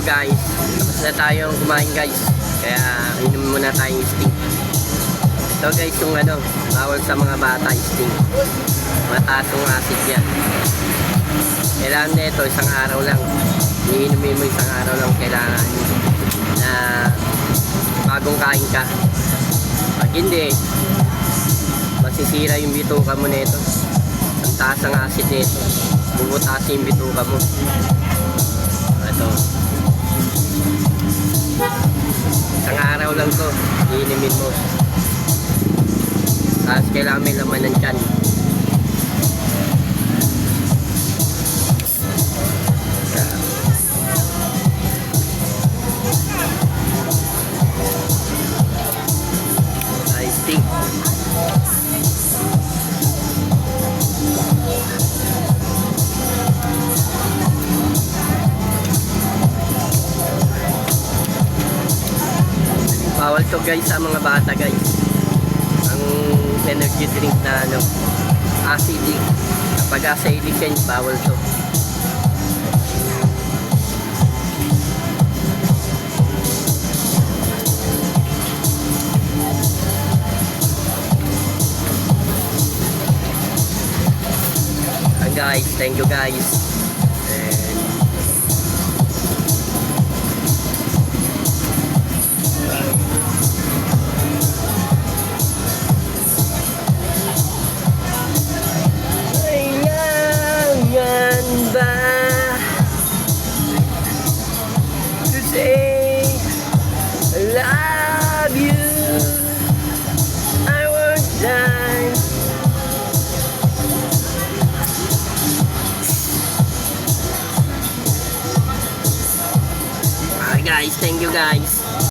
So guys, tapos na tayong kumain guys. Kaya inom muna tayong sting. So guys, yung bawal sa mga bata sting. Mataas yung acid yan. Kailangan nito isang araw lang. Iinumin mo isang araw lang kailangan na bagong kain ka. Pag hindi, masisira yung bituka mo nito. Ang taas ang acid nito. Bubutas yung bituka mo. Ito. Isang araw lang to. Iinumin mo. Tapos kailangan may laman ng tiyan. Bawal to guys sa mga bata guys. Ang energy drink na acidic. Kapag acidic yan, bawal to. And guys, thank you guys. Say I love you, I won't die. Alright guys, thank you guys.